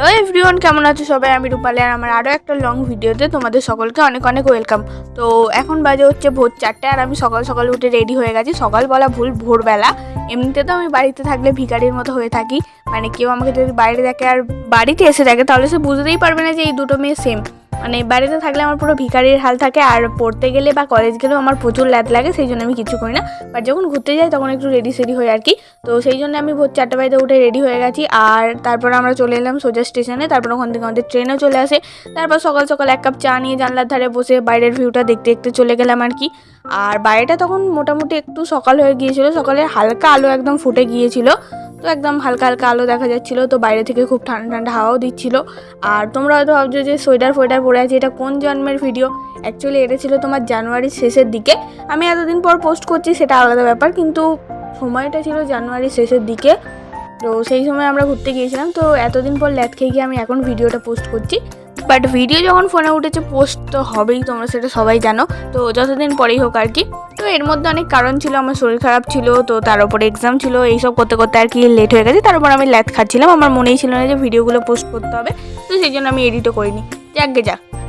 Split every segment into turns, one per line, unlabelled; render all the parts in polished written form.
Hello everyone, কেমন আছো সবাই? আমি রূপালী আর আমার আরও একটা লং ভিডিওতে তোমাদের সকলকে অনেক অনেক ওয়েলকাম। তো এখন বাজে হচ্ছে ভোর 4টে আর আমি সকাল সকাল উঠে রেডি হয়ে গেছি। সকাল বলা ভুল, ভোরবেলা। এমনিতে তো আমি বাড়িতে থাকলে ভিখারির মতো হয়ে থাকি, মানে কেউ আমাকে যদি বাইরে দেখে আর বাড়িতে এসে দেখে তাহলে সে বুঝতেই পারবে না যে এই দুটো মেয়ে সেম। মানে বাড়িতে থাকলে আমার পুরো ভিখারির হাল থাকে, আর পড়তে গেলে বা কলেজ গেলেও আমার প্রচুর ল্যাদ লাগে, সেই জন্য আমি কিছু করি না। বাট যখন ঘুরতে যাই তখন একটু রেডি সেডি হই আর কি। তো সেই জন্য আমি ভোর 4টা বাজে উঠে রেডি হয়ে গেছি। আর তারপর আমরা চলে এলাম সোজা স্টেশনে। তারপর ওখান থেকে আমাদের ট্রেনও চলে আসে। তারপর সকাল সকাল এক কাপ চা নিয়ে জানলার ধারে বসে বাইরের ভিউটা দেখতে দেখতে চলে গেলাম আর কি। আর বাইরেটা তখন মোটামুটি একটু সকাল হয়ে গিয়েছিল, সকালের হালকা আলো একদম ফুটে গিয়েছিল, তো একদম হালকা হালকা আলো দেখা যাচ্ছিলো। তো বাইরে থেকে খুব ঠান্ডা ঠান্ডা হাওয়াও দিচ্ছিলো। আর তোমরা হয়তো ভাবছো যে সোয়েটার ফোয়েটার পরে আছে, এটা কোন জন্মের ভিডিও? অ্যাকচুয়ালি এটা ছিল তোমার জানুয়ারির শেষের দিকে। আমি এতদিন পর পোস্ট করছি সেটা আলাদা ব্যাপার, কিন্তু সময়টা ছিল জানুয়ারির শেষের দিকে। তো সেই সময় আমরা ঘুরতে গিয়েছিলাম। তো এতদিন পর ল্যাদ খেয়ে গিয়ে আমি এখন ভিডিওটা পোস্ট করছি। বাট ভিডিও যখন ফোনে উঠেছে পোস্ট তো হবেই, তোমরা সেটা সবাই জানো। তো যতদিন পরেই হোক আর কি। তো এর মধ্যে অনেক কারণ ছিল, আমার শরীর খারাপ ছিল, তো তার উপরে এক্সাম ছিল, এইসব করতে করতে আর কি লেট হয়ে গেছে। তার উপর আমি ল্যাদ খাচ্ছিলাম, আমার মনেই ছিল না যে ভিডিওগুলো পোস্ট করতে হবে। তো সেই জন্য আমি এডিটও করিনি। যাক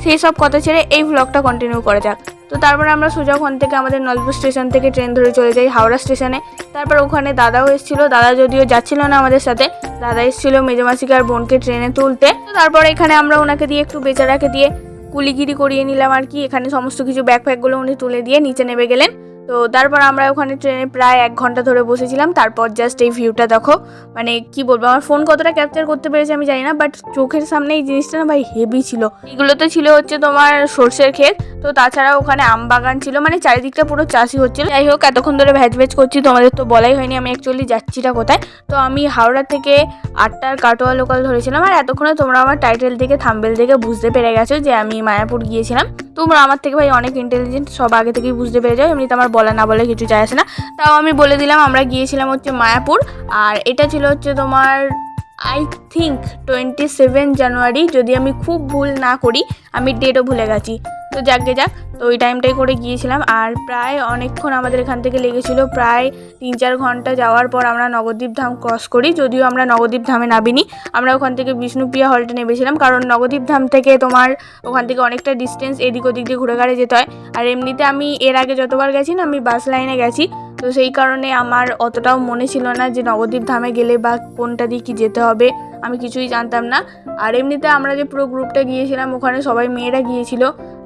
সেই সব কথা ছেড়ে এই ভ্লগটা কন্টিনিউ করা যাক। তো তারপরে আমরা সোজা ওখান থেকে আমাদের নলপুর স্টেশন থেকে ট্রেন ধরে চলে যাই হাওড়া স্টেশনে। তারপর ওখানে দাদাও এসেছিলো, দাদা যদিও যাচ্ছিল না আমাদের সাথে, দাদা এসেছিলো মেজমাসিকে আর বোনকে ট্রেনে তুলতে। তো তারপর এখানে আমরা ওনাকে দিয়ে একটু বেচারাকে দিয়ে কুলিগিরি করিয়ে নিলাম আর কি। এখানে সমস্ত কিছু ব্যাগ ফ্যাগগুলো উনি তুলে দিয়ে নিচে নেমে গেলেন। তো তারপর আমরা ওখানে ট্রেনে প্রায় 1 ঘন্টা ধরে বসেছিলাম। তারপর জাস্ট এই ভিউটা দেখো, মানে কি বলবো, আমার ফোন কতটা ক্যাপচার করতে পেরেছে আমি জানি না, বাট চোখের সামনে এই জিনিসটা না ভাই হেভি ছিল। এগুলোতে ছিল হচ্ছে তোমার সর্ষের ক্ষেত, তো তাছাড়া ওখানে আম বাগান ছিল, মানে চারিদিকটা পুরো চাষি হচ্ছিল। যাই হোক, এতক্ষণ ধরে ভ্যাজ করছি, তোমাদের তো বলাই হয়নি আমি অ্যাকচুয়ালি যাচ্ছিটা কোথায়। তো আমি হাওড়া থেকে 8টার কাটোয়া লোকাল ধরেছিলাম, আর এতক্ষণে তোমরা আমার টাইটেল থেকে থাম্বনেল থেকে বুঝতে পেরে গেছো যে আমি মায়াপুর গিয়েছিলাম। তোমরা আমার থেকে ভাই অনেক ইন্টেলিজেন্ট, সব আগে থেকেই বুঝতে পেরে যাও। এমনিতে আমার বলা না বলে কিছু যায় আসে না, তাও আমি বলে দিলাম আমরা গিয়েছিলাম হচ্ছে মায়াপুর। আর এটা ছিল হচ্ছে তোমার আই থিঙ্ক 27 জানুয়ারি, যদি আমি খুব ভুল না করি, আমি ডেটও ভুলে গেছি। তো যাক, তো ওই টাইমটাই করে গিয়েছিলাম। আর প্রায় অনেকক্ষণ আমাদের এখান থেকে লেগেছিল, প্রায় 3-4 ঘন্টা যাওয়ার পর আমরা নবদ্বীপ ধাম ক্রস করি। যদিও আমরা নবদ্বীপ ধামে নামিনি, আমরা ওখান থেকে বিষ্ণুপ্রিয়া হল্টে নেমেছিলাম, কারণ নবদ্বীপ ধাম থেকে তোমার ওখান থেকে অনেকটা ডিস্টেন্স, এদিক ওদিক দিয়ে ঘুরে ঘাড়ে যেতে হয়। আর এমনিতে আমি এর আগে যতবার গেছি না, আমি বাস লাইনে গেছি, তো সেই কারণে আমার অতটাও মনে ছিল না যে নবদ্বীপ ধামে গেলে বা কোনটা দিয়ে কি যেতে হবে, আমি কিছুই জানতাম না। আর এমনিতে আমরা যে পুরো গ্রুপটা গিয়েছিলাম ওখানে সবাই মেয়েরা গিয়েছিল,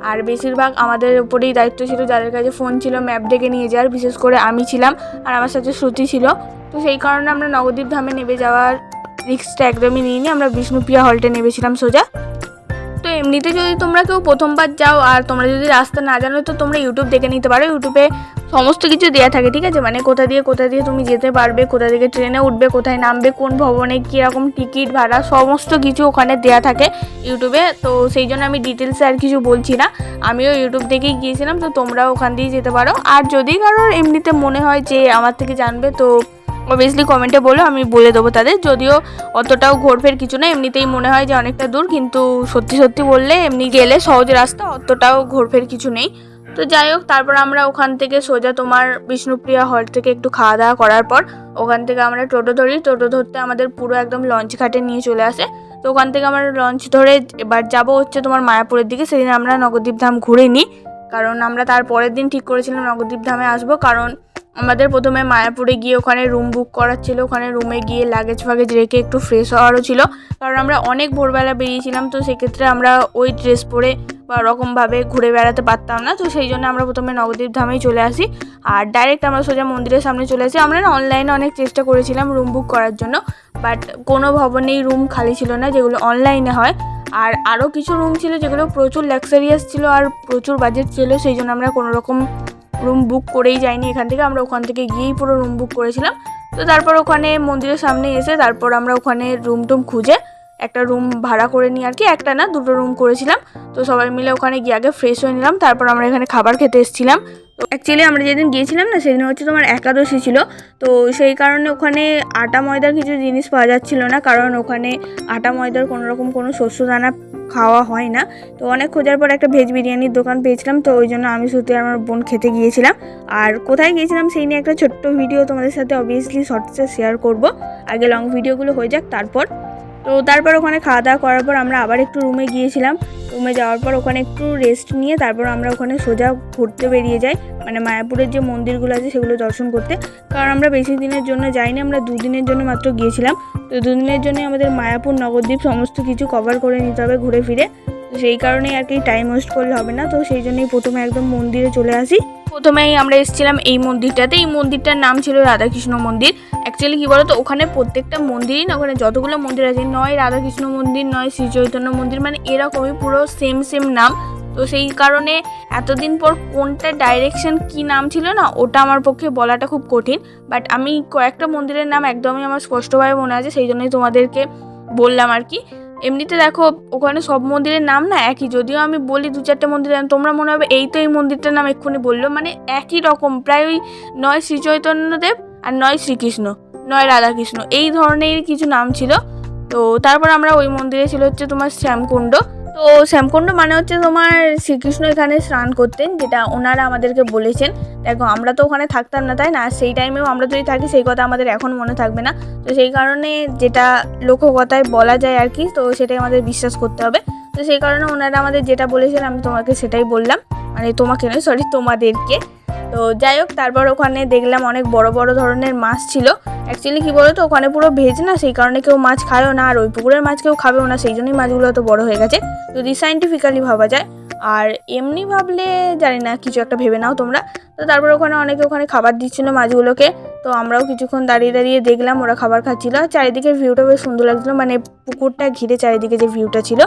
আর বেশিরভাগ আমাদের উপরেই দায়িত্ব ছিল, যাদের কাছে ফোন ছিল ম্যাপ ডেকে নিয়ে যাওয়ার। বিশেষ করে আমি ছিলাম, আর আমার সাথে শ্রুতি ছিল। তো সেই কারণে আমরা নবদ্বীপ ধামে নেমে যাওয়ার রিস্কটা একদমই নিইনি, আমরা বিষ্ণুপ্রিয়া হল্টে নেমেছিলাম সোজা। তো এমনিতে যদি তোমরা কেউ প্রথমবার যাও আর তোমরা যদি রাস্তা না জানো, তো তোমরা ইউটিউব দেখে নিতে পারো। ইউটিউবে সমস্ত কিছু দেওয়া থাকে, ঠিক আছে, মানে কোথা দিয়ে তুমি যেতে পারবে, কোথা থেকে ট্রেনে উঠবে, কোথায় নামবে, কোন ভবনে কীরকম টিকিট ভাড়া, সমস্ত কিছু ওখানে দেওয়া থাকে ইউটিউবে। তো সেই জন্য আমি ডিটেলসে আর কিছু বলছি না, আমিও ইউটিউব দেখেই গিয়েছিলাম। তো তোমরাও ওখান দিয়েই যেতে পারো। আর যদি কারোর এমনিতে মনে হয় যে আমার থেকে জানবে, তো অবভিয়াসলি কমেন্টে বলো, আমি বলে দেবো তাদের। যদিও অতটাও ঘোরফের কিছু না, এমনিতেই মনে হয় যে অনেকটা দূর, কিন্তু সত্যি বললে এমনি গেলে সহজ রাস্তা, অতটাও ঘোরফের কিছু নেই। তো যাই হোক, তারপর আমরা ওখান থেকে সোজা তোমার বিষ্ণুপ্রিয়া হল্ট থেকে একটু খাওয়া দাওয়া করার পর ওখান থেকে আমরা টোটো ধরি। টোটো ধরতে আমাদের পুরো একদম লঞ্চ ঘাটে নিয়ে চলে আসে। তো ওখান থেকে আমরা লঞ্চ ধরে এবার যাবো হচ্ছে তোমার মায়াপুরের দিকে। সেদিন আমরা নবদ্বীপ ধাম ঘুরে নিই, কারণ আমরা তার পরের দিন ঠিক করেছিলাম নবদ্বীপ ধামে আসবো। কারণ আমাদের প্রথমে মায়াপুরে গিয়ে ওখানে রুম বুক করার ছিল, ওখানে রুমে গিয়ে লাগেজ ফাগেজ রেখে একটু ফ্রেশ হওয়ারও ছিল, কারণ আমরা অনেক ভোরবেলা বেরিয়েছিলাম। তো সেক্ষেত্রে আমরা ওই ড্রেস পরে বা ওরকমভাবে ঘুরে বেড়াতে পারতাম না। তো সেই জন্য আমরা প্রথমে নবদ্বীপ ধামেই চলে আসি, আর ডাইরেক্ট আমরা সোজা মন্দিরের সামনে চলে আসি। আমরা না অনলাইনে অনেক চেষ্টা করেছিলাম রুম বুক করার জন্য, বাট কোনো ভবনেই রুম খালি ছিল না, যেগুলো অনলাইনে হয়। আর আরও কিছু রুম ছিল যেগুলো প্রচুর লাক্সারিয়াস ছিল আর প্রচুর বাজেট ছিল, সেই জন্য আমরা কোনো রকম রুম বুক করেই যাইনি এখান থেকে, আমরা ওখান থেকে গিয়েই পুরো রুম বুক করেছিলাম। তো তারপর ওখানে মন্দিরের সামনে এসে তারপর আমরা ওখানে রুম টুম খুঁজে একটা রুম ভাড়া করে নিই আর কি, একটা না 2টো রুম করেছিলাম। তো সবাই মিলে ওখানে গিয়ে আগে ফ্রেশ হয়ে নিলাম, তারপর আমরা এখানে খাবার খেতে এসেছিলাম। তো অ্যাকচুয়ালি আমরা যেদিন গিয়েছিলাম না, সেদিন হচ্ছে তোমার একাদশী ছিল, তো সেই কারণে ওখানে আটা ময়দার কিছু জিনিস পাওয়া যাচ্ছিল না, কারণ ওখানে আটা ময়দার কোনো শস্য দানা খাওয়া হয় না। তো অনেক খোঁজার পর একটা ভেজ বিরিয়ানির দোকান পেয়েছিলাম, তো ওই জন্য আমি শ্রুতি আর আমার বোন খেতে গিয়েছিলাম। আর কোথায় গিয়েছিলাম সেই নিয়ে একটা ছোট্ট ভিডিও তোমাদের সাথে অবভিয়াসলি শর্টসে শেয়ার করব, আগে লং ভিডিওগুলো হয়ে যাক তারপর। তো তো তারপর ওখানে খাওয়া দাওয়া করার পর আমরা আবার একটু রুমে গিয়েছিলাম। রুমে যাওয়ার পর ওখানে একটু রেস্ট নিয়ে তারপর আমরা ওখানে সোজা ঘুরতে বেরিয়ে যাই, মানে মায়াপুরের যে মন্দিরগুলো আছে সেগুলো দর্শন করতে। কারণ আমরা বেশি দিনের জন্য যাইনি, আমরা 2 দিনের জন্য মাত্র গিয়েছিলাম। তো 2 দিনের জন্যই আমাদের মায়াপুর নবদ্বীপ সমস্ত কিছু কভার করে নিতে হবে ঘুরে ফিরে। তো সেই কারণেই আর কি টাইম ওয়েস্ট করলে হবে না। তো সেই জন্যই প্রথমে একদম মন্দিরে চলে আসি। প্রথমেই আমরা এসেছিলাম এই মন্দিরটাতে। এই মন্দিরটার নাম ছিল রাধাকৃষ্ণ মন্দির। অ্যাকচুয়ালি কী বলতো, ওখানে প্রত্যেকটা মন্দিরই না, ওখানে যতগুলো মন্দির আছে, নয় রাধাকৃষ্ণ মন্দির নয় শ্রী চৈতন্য মন্দির, মানে এরকমই পুরো সেম নাম। তো সেই কারণে এতদিন পর কোনটা ডাইরেকশন কি নাম ছিল না, ওটা আমার পক্ষে বলাটা খুব কঠিন। বাট আমি কয়েকটা মন্দিরের নাম একদমই আমার স্পষ্টভাবে মনে আছে, সেই জন্যই তোমাদেরকে বললাম আর কি। এমনিতে দেখো ওখানে সব মন্দিরের নাম না একই, যদিও আমি বলি 2-4টে মন্দিরের নাম, তোমরা মনে হবে এই তো এই মন্দিরটার নাম এক্ষুনি বললো, মানে একই রকম প্রায় ওই নয় শ্রী চৈতন্যদেব আর নয় শ্রীকৃষ্ণ, নয় রাধাকৃষ্ণ, এই ধরনের কিছু নাম ছিল। তো তারপর আমরা ওই মন্দিরে ছিল হচ্ছে তোমার শ্যামকুণ্ড। তো শ্যামকুণ্ড মানে হচ্ছে তোমার শ্রীকৃষ্ণ এখানে স্নান করতেন, যেটা ওনারা আমাদেরকে বলেছেন। দেখো আমরা তো ওখানে থাকতাম না, তাই না? সেই টাইমেও আমরা যদি থাকি সেই কথা আমাদের এখন মনে থাকবে না। তো সেই কারণে যেটা লোককথায় বলা যায় আর কি, তো সেটাই আমাদের বিশ্বাস করতে হবে। তো সেই কারণে ওনারা আমাদের যেটা বলেছেন আমি তোমাকে সেটাই বললাম, মানে তোমাকে নয়, সরি, তোমাদেরকে। তো যাই হোক, তারপর ওখানে দেখলাম অনেক বড় বড় ধরনের মাছ ছিল। অ্যাকচুয়ালি কী বলো তো, ওখানে পুরো ভেজ না, সেই কারণে কেউ মাছ খায়ও না, আর ওই পুকুরের মাছ কেউ খাবেও না, সেই জন্যই মাছগুলো এত বড় হয়ে গেছে যদি সায়েন্টিফিক্যালি ভাবা যায়। আর এমনি ভাবলে জানি না, কিছু একটা ভেবে নাও তোমরা। তো তারপর ওখানে অনেকে ওখানে খাবার দিচ্ছিলো মাছগুলোকে। তো আমরাও কিছুক্ষণ দাঁড়িয়ে দাঁড়িয়ে দেখলাম ওরা খাবার খাচ্ছিলো। আর চারিদিকের ভিউটা বেশ সুন্দর লাগছিলো, মানে পুকুরটা ঘিরে চারিদিকে যে ভিউটা ছিল।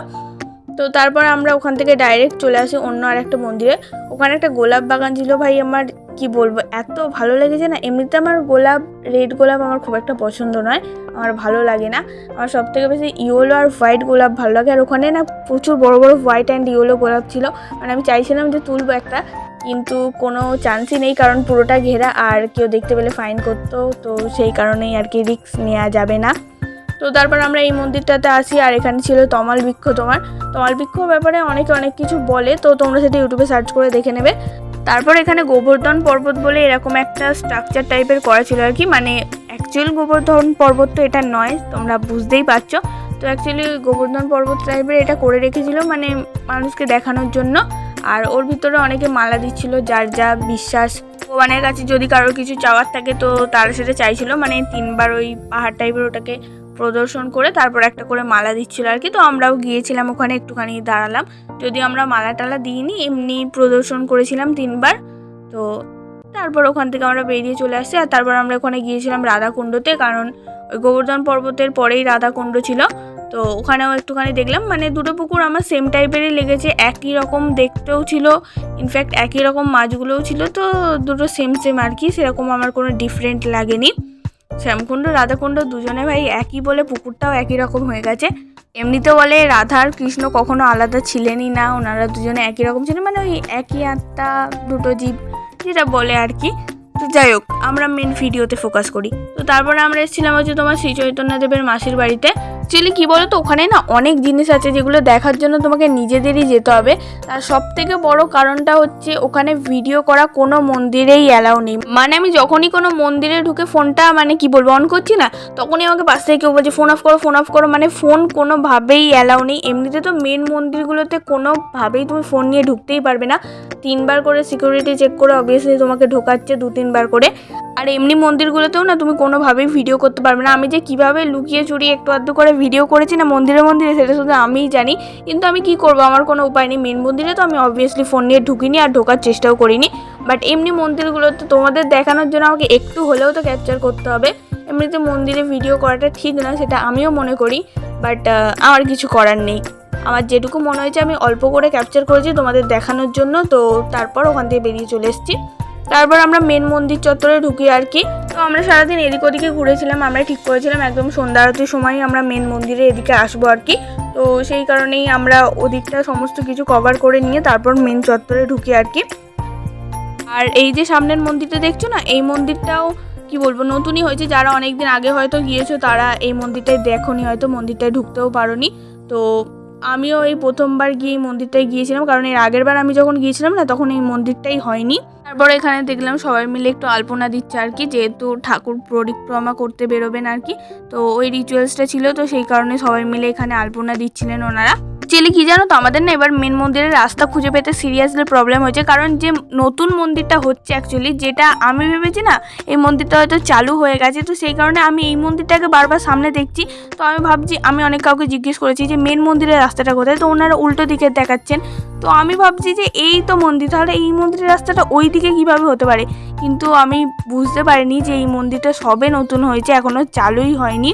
তো তারপর আমরা ওখান থেকে ডাইরেক্ট চলে আসি অন্য আর একটা মন্দিরে। ওখানে একটা গোলাপ বাগান ছিল, ভাই আমার কি বলবো, এত ভালো লেগেছে না। এমনিতে আমার গোলাপ, রেড গোলাপ আমার খুব একটা পছন্দ নয়, আমার ভালো লাগে না। আমার সব থেকে বেশি ইয়েলো আর হোয়াইট গোলাপ ভালো লাগে। আর ওখানে না প্রচুর বড় বড় হোয়াইট অ্যান্ড ইয়েলো গোলাপ ছিল, মানে আমি চাইছিলাম যে তুলবো একটা, কিন্তু কোনো চান্সই নেই, কারণ পুরোটা ঘেরা, আর কেউ দেখতে পেলে ফাইন করতো। তো সেই কারণেই আর কি রিস্ক নেওয়া যাবে না। তো তারপর আমরা এই মন্দিরটাতে আসি, আর এখানে ছিল তমাল বৃক্ষ। তমাল বৃক্ষ ব্যাপারে অনেকে অনেক কিছু বলে, তো তোমরা সেটা ইউটিউবে সার্চ করে দেখে নেবে। তারপর এখানে গোবর্ধন পর্বত বলে এরকম একটা স্ট্রাকচার টাইপের করা ছিল আর কি, মানে অ্যাকচুয়াল গোবর্ধন পর্বত তো এটা নয়, তোমরা বুঝতেই পারছো। তো অ্যাকচুয়ালি গোবর্ধন পর্বত টাইপের এটা করে রেখেছিল, মানে মানুষকে দেখানোর জন্য। আর ওর ভিতরে অনেকে মালা দিচ্ছিল, যার যা বিশ্বাস, ভগবানের কাছে যদি কারোর কিছু চাওয়ার থাকে তো তারা সেটা চাইছিল, মানে 3বার ওই পাহাড় টাইপের ওটাকে প্রদর্শন করে তারপর একটা করে মালা দিচ্ছিল আর কি। তো আমরাও গিয়েছিলাম ওখানে, একটুখানি দাঁড়ালাম, যদিও আমরা মালা টালা দিইনি, এমনি প্রদর্শন করেছিলাম 3বার। তো তারপর ওখান থেকে আমরা বেরিয়ে চলে আসছি। আর তারপর আমরা ওখানে গিয়েছিলাম রাধাকুণ্ডতে, কারণ ওই গোবর্ধন পর্বতের পরেই রাধাকুণ্ড ছিল। তো ওখানেও একটুখানি দেখলাম, মানে দুটো পুকুর আমার সেম টাইপেরই লেগেছে, একই রকম দেখতেও ছিল, ইনফ্যাক্ট একই রকম মাছগুলোও ছিল। তো দুটো সেম আর কি, সেরকম আমার কোনো ডিফারেন্ট লাগেনি। শ্যামকুণ্ড রাধাকুণ্ড দুজনে ভাই একই বলে পুকুরটাও একই রকম হয়ে গেছে। এমনিতে বলে রাধা আর কৃষ্ণ কখনো আলাদা ছিলেনই না, ওনারা দুজনে একই রকম ছিলেন, মানে ওই একই আত্মা, দুটো জীব, যেটা বলে আর কি। তো যাই হোক, আমরা মেন ভিডিওতে ফোকাস করি। তো তারপরে আমরা এসেছিলাম হচ্ছে তোমার শ্রী চৈতন্যদেবের মাসির বাড়িতে। অ্যাকচুয়ালি কী বলো তো, ওখানে না অনেক জিনিস আছে যেগুলো দেখার জন্য তোমাকে নিজেদেরই যেতে হবে। তার সব থেকে বড় কারণটা হচ্ছে ওখানে ভিডিও করা কোনো মন্দিরেই অ্যালাউ নেই। মানে আমি যখনই কোনো মন্দিরে ঢুকে ফোনটা মানে কি বলবো অন করছি না, তখনই আমাকে পাশ থেকে কেউ বলছে ফোন অফ করো, মানে ফোন কোনোভাবেই অ্যালাউ নেই। এমনিতে তো মেন মন্দিরগুলোতে কোনোভাবেই তুমি ফোন নিয়ে ঢুকতেই পারবে না, 3বার করে সিকিউরিটি চেক করে অবভিয়াসলি তোমাকে ঢোকাচ্ছে, 2-3বার করে। আর এমনি মন্দিরগুলোতেও না তুমি কোনোভাবেই ভিডিও করতে পারবে না। আমি যে কীভাবে লুকিয়ে চুরি একটু আধটু করে ভিডিও করেছি না মন্দিরে সেটা শুধু আমিই জানি, কিন্তু আমি কি করব, আমার কোনো উপায় নেই। মেন মন্দিরে তো আমি অবভিয়াসলি ফোন নিয়ে ঢুকিনি আর ঢোকার চেষ্টাও করিনি, বাট এমনি মন্দিরগুলোতে তোমাদের দেখানোর জন্য আমাকে একটু হলেও তো ক্যাপচার করতে হবে। এমনিতে মন্দিরে ভিডিও করাটা ঠিক না, সেটা আমিও মনে করি, বাট আমার কিছু করার নেই। আমার যেটুকু মনে হয়েছে আমি অল্প করে ক্যাপচার করেছি তোমাদের দেখানোর জন্য। তো তারপর ওখান থেকে বেরিয়ে চলে এসেছি। তারপর আমরা মেন মন্দির চত্বরে ঢুকি আর কি। তো আমরা সারাদিন এদিক ওদিকে ঘুরেছিলাম, আমরা ঠিক করেছিলাম একদম সন্ধ্যা আরতির সময় আমরা মেন মন্দিরে এদিকে আসবো আর কি। তো সেই কারণেই আমরা ওদিকটা সমস্ত কিছু কভার করে নিয়ে তারপর মেন চত্বরে ঢুকি আর কি। আর এই যে সামনের মন্দিরটা দেখছো না, এই মন্দিরটাও কি বলবো নতুনই হয়েছে। যারা অনেক দিন আগে হয়তো গিয়েছো তারা এই মন্দিরটায় দেখোনি, হয়তো মন্দিরটায় ঢুকতেও পারোনি। তো আমিও এই প্রথমবার গিয়ে এই মন্দিরটায় গিয়েছিলাম, কারণ এর আগের বার আমি যখন গিয়েছিলাম না তখন এই মন্দিরটাই হয়নি। তারপর এখানে দেখলাম সবাই মিলে একটু আলপনা দিচ্ছে আর কি, যেহেতু ঠাকুর পরিক্রমা করতে বেরোবেন আর কি, তো ওই রিচুয়ালসটা ছিল, তো সেই কারণে সবাই মিলে এখানে আলপনা দিচ্ছিলেন ওনারা। অ্যাকচুয়ালি কি জানো তো, আমাদের না এবার মেন মন্দিরের রাস্তা খুঁজে পেতে সিরিয়াসলি প্রবলেম হয়েছে, কারণ যে নতুন মন্দিরটা হচ্ছে অ্যাকচুয়ালি, যেটা আমি ভেবেছি না এই মন্দিরটা হয়তো চালু হয়ে গেছে, তো সেই কারণে আমি এই মন্দিরটাকে বারবার সামনে দেখছি। তো আমি ভাবছি, আমি অনেক কাউকে জিজ্ঞেস করেছি যে মেন মন্দিরের রাস্তাটা কোথায়, তো ওনারা উল্টো দিকে দেখাচ্ছেন। তো আমি ভাবছি যে এই তো মন্দির, তাহলে এই মন্দিরের রাস্তাটা ওই দিকে কীভাবে হতে পারে, কিন্তু আমি বুঝতে পারিনি যে এই মন্দিরটা সবে নতুন হয়েছে, এখনও চালুই হয়নি।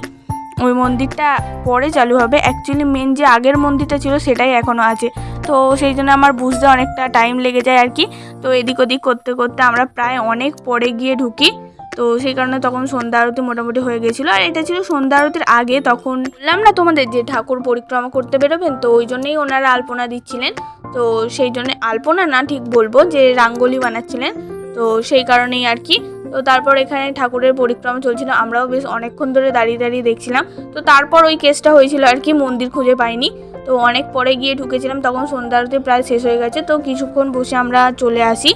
ওই মন্দিরটা পরে চালু হবে। অ্যাকচুয়ালি মেন যে আগের মন্দিরটা ছিল সেটাই এখনও আছে, তো সেই জন্য আমার বুঝতে অনেকটা টাইম লেগে যায় আর কি। তো এদিক ওদিক করতে করতে আমরা প্রায় অনেক পরে গিয়ে ঢুকি, তো সেই কারণে তখন সন্ধ্যা আরতি মোটামুটি হয়ে গেছিলো। আর এটা ছিল সন্ধ্যা আরতির আগে, তখন বললাম না তোমাদের যে ঠাকুর পরিক্রমা করতে বেরোবেন, তো ওই জন্যই ওনারা আলপনা দিচ্ছিলেন। তো সেই জন্যে আলপনা না, ঠিক বলবো যে রাঙ্গোলি বানাচ্ছিলেন, তো সেই কারণেই আর কি। তো তারপর এখানে ঠাকুরের পরিক্রমা চলছিল, আমরাও বেশ অনেকক্ষণ ধরে দাঁড়িয়ে দাঁড়িয়ে দেখছিলাম। তো তারপর ওই কেসটা হয়েছিল আর কি, মন্দির খুঁজে পাইনি, তো অনেক পরে গিয়ে ঢুকেছিলাম, তখন সন্ধ্যা আরতি প্রায় শেষ হয়ে গেছে, তো কিছুক্ষণ বসে আমরা চলে আসি।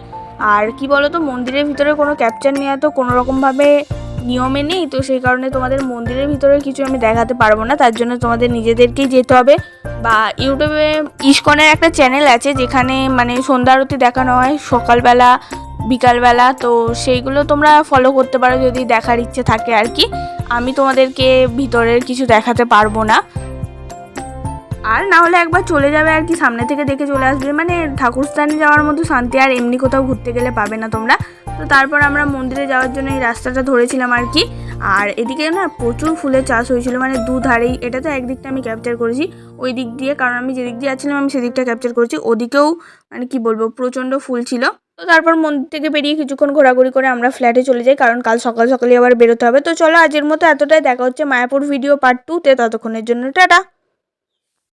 আর কি বলো তো, মন্দিরের ভিতরে কোনো ক্যাপচার নেওয়া তো কোনো রকমভাবে নিয়মে নেই, তো সেই কারণে তোমাদের মন্দিরের ভিতরে কিছু আমি দেখাতে পারবো না, তার জন্য তোমাদের নিজেদেরকেই যেতে হবে। বা ইউটিউবে ইস্কনের একটা চ্যানেল আছে যেখানে মানে সন্ধ্যা আরতি দেখানো হয় সকালবেলা বিকালবেলা, তো সেইগুলো তোমরা ফলো করতে পারো যদি দেখার ইচ্ছে থাকে আর কি। আমি তোমাদেরকে ভিতরের কিছু দেখাতে পারবো না, আর না হলে একবার চলে যাবে আর কি, সামনে থেকে দেখে চলে আসবে, মানে ঠাকুরস্থানে যাওয়ার মতো শান্তি আর এমনি কোথাও ঘুরতে গেলে পাবে না তোমরা। তো তারপর আমরা মন্দিরে যাওয়ার জন্য এই রাস্তাটা ধরেছিলাম আর কি। আর এদিকে না প্রচুর ফুলের চাষ হয়েছিল, মানে দুধারেই, এটা তো একদিকটা আমি ক্যাপচার করেছি, ওই দিক দিয়ে, কারণ আমি যেদিক দিয়ে যাচ্ছিলাম আমি সেদিকটা ক্যাপচার করেছি, ওদিকেও মানে কি বলবো প্রচণ্ড ফুল ছিল। তো তারপর মন্দির থেকে বেরিয়ে কিছুক্ষণ ঘোরাঘুরি করে আমরা ফ্ল্যাটে চলে যাই, কারণ কাল সকাল সকালে আবার বেরোতে হবে। তো চলো আজকের মতো এতটাই, দেখা হচ্ছে মায়াপুর ভিডিও পার্ট 2-তে, ততক্ষণের জন্য টাটা।